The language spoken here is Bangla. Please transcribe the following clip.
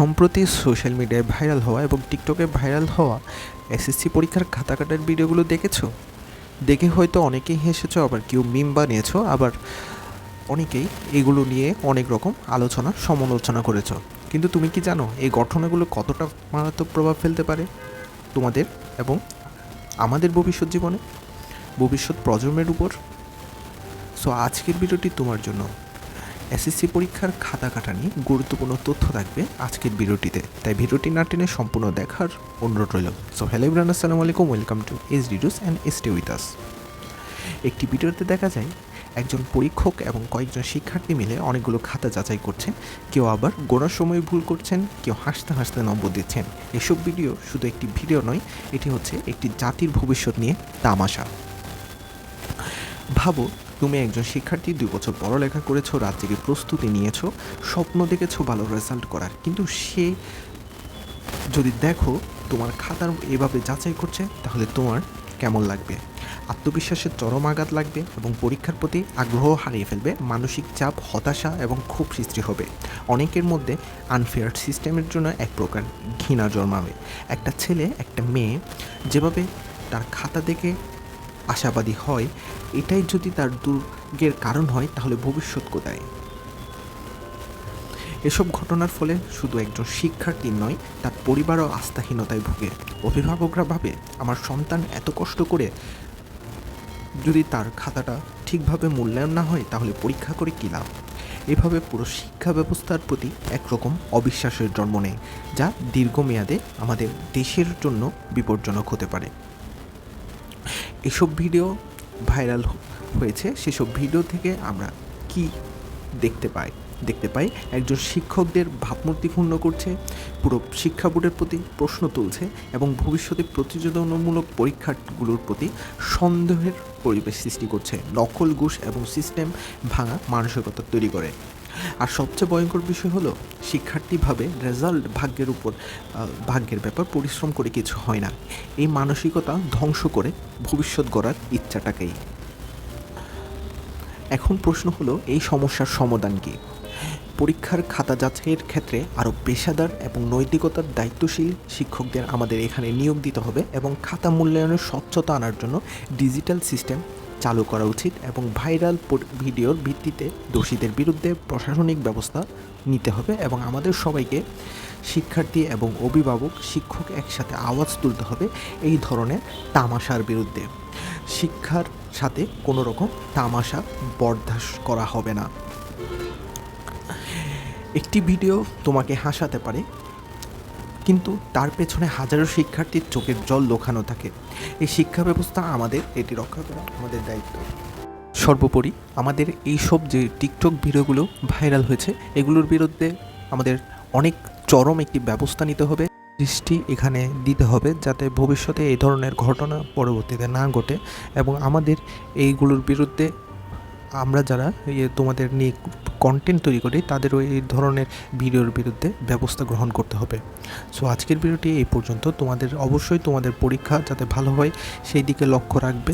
সম্প্রতি সোশ্যাল মিডিয়ায় ভাইরাল হওয়া এবং টিকটকে ভাইরাল হওয়া এসএসসি পরীক্ষার খাতা কাটার ভিডিওগুলো দেখেছো? দেখে হয়তো অনেকেই হেসেছো, আবার কেউ মিম বানিয়েছো, আবার অনেকেই এগুলো নিয়ে অনেক রকম আলোচনা সমালোচনা করেছো। কিন্তু তুমি কি জানো এই ঘটনাগুলো কতটা মারাত্মক প্রভাব ফেলতে পারে তোমাদের এবং আমাদের ভবিষ্যৎ জীবনে, ভবিষ্যৎ প্রজন্মের উপর? সো আজকের ভিডিওটি তোমার জন্য। এসএসসি পরীক্ষার খাতা কাটা নিয়ে গুরুত্বপূর্ণ তথ্য থাকবে আজকের ভিডিওটিতে, তাই ভিডিওটি না টেনে সম্পূর্ণ দেখার অনুরোধ রইল। সো হ্যালো এভরিওয়ান, আসসালামু আলাইকুম, welcome to SD news and stay with us. একটি ভিডিওতে দেখা যায় একজন পরীক্ষক এবং কয়েকজন শিক্ষার্থী মিলে অনেকগুলো খাতা যাচাই করছেন। কেউ আবার গোনার সময় ভুল করছেন, কেউ হাসতে হাসতে নম্বর দিচ্ছেন। এসব ভিডিও শুধু একটি ভিডিও নয়, এটি হচ্ছে একটি জাতির ভবিষ্যৎ নিয়ে তামাশা। ভাবো, তুমি একজন শিক্ষার্থী, 2 বছর পড়ালেখা করেছো, রাত জেগে প্রস্তুতি নিয়েছো, স্বপ্ন দেখেছো ভালো রেজাল্ট করার, কিন্তু সে যদি দেখো তোমার খাতার এভাবে যাচাই করছে, তাহলে তোমার কেমন লাগবে? আত্মবিশ্বাসের চরম আঘাত লাগবে এবং পরীক্ষার প্রতি আগ্রহ হারিয়ে ফেলবে। মানসিক চাপ, হতাশা এবং ক্ষোভ সৃষ্টি হবে। অনেকের মধ্যে আনফেয়ার সিস্টেমের জন্য এক প্রকার ঘৃণা জন্মাবে। একটা ছেলে, একটা মেয়ে যেভাবে তার খাতা দেখে আশাবাদী হয়, এটাই যদি তার দুর্গের কারণ হয়, তাহলে ভবিষ্যৎ কোথায়? এসব ঘটনার ফলে শুধু একজন শিক্ষার্থী নয়, তার পরিবারও আস্থাহীনতায় ভুগে। অভিভাবকরা ভাবে, আমার সন্তান এত কষ্ট করে যদি তার খাতাটা ঠিকভাবে মূল্যায়ন না হয়, তাহলে পরীক্ষা করে কী লাভ? এভাবে পুরো শিক্ষা ব্যবস্থার প্রতি একরকম অবিশ্বাসের জন্ম নেয়, যা দীর্ঘমেয়াদে আমাদের দেশের জন্য বিপজ্জনক হতে পারে। এসব ভিডিও ভাইরাল হয়েছে, সেসব ভিডিও থেকে আমরা কি দেখতে পাই একজন শিক্ষকদের ভাবমূর্তি ক্ষুণ্ণ করছে, পুরো শিক্ষা বোর্ডের প্রতি প্রশ্ন তুলছে এবং ভবিষ্যতে প্রতিযোগিতামূলক পরীক্ষাগুলোর প্রতি সন্দেহের পরিবেশ সৃষ্টি করছে, নকল, ঘুষ এবং সিস্টেম ভাঙা মানসিকতা তৈরি করে। আর সবচেয়ে ভয়ঙ্কর বিষয় হলো, শিক্ষার্থী ভাবে রেজাল্ট ভাগ্যের ব্যাপার, পরিশ্রম করে কিছু হয় না। এই মানসিকতা ধ্বংস করে ভবিষ্যৎ গড়ার ইচ্ছাটাকেই। এখন প্রশ্ন হলো, এই সমস্যার সমাধান কী? পরীক্ষার খাতা যাচাইয়ের ক্ষেত্রে আরও পেশাদার এবং নৈতিকতার দায়িত্বশীল শিক্ষকদের আমাদের এখানে নিয়োগ দিতে হবে এবং খাতা মূল্যায়নের স্বচ্ছতা আনার জন্য ডিজিটাল সিস্টেম চালু করা উচিত এবং ভাইরাল ভিডিওর ভিত্তিতে দোষীদের বিরুদ্ধে প্রশাসনিক ব্যবস্থা নিতে হবে এবং আমাদের সবাইকে, শিক্ষার্থী এবং অভিভাবক, শিক্ষক একসাথে আওয়াজ তুলতে হবে এই ধরনের তামাশার বিরুদ্ধে। শিক্ষার সাথে কোনো রকম তামাশা বরদাস্ত করা হবে না। একটি ভিডিও তোমাকে হাসাতে পারে, কিন্তু তার পেছনে হাজারো শিক্ষার্থীর চোখের জল লুকানো থাকে। এই শিক্ষা ব্যবস্থা আমাদের, এটি রক্ষা করা আমাদের দায়িত্ব। সর্বোপরি আমাদের এই সব যে টিকটক ভিডিওগুলো ভাইরাল হয়েছে, এগুলোর বিরুদ্ধে আমাদের অনেক চরম একটি ব্যবস্থা নিতে হবে, দৃষ্টি এখানে দিতে হবে, যাতে ভবিষ্যতে এই ধরনের ঘটনা পরবর্তীতে না ঘটে এবং আমাদের এইগুলোর বিরুদ্ধে আমরা যারা তোমাদের নিয়ে কন্টেন্ট তৈরি করি, তাদেরও এই ধরনের ভিডিওর বিরুদ্ধে ব্যবস্থা গ্রহণ করতে হবে। সো আজকের ভিডিওটি এই পর্যন্ত। তোমাদের অবশ্যই তোমাদের পরীক্ষা যাতে ভালো হয় সেই দিকে লক্ষ্য রাখবে।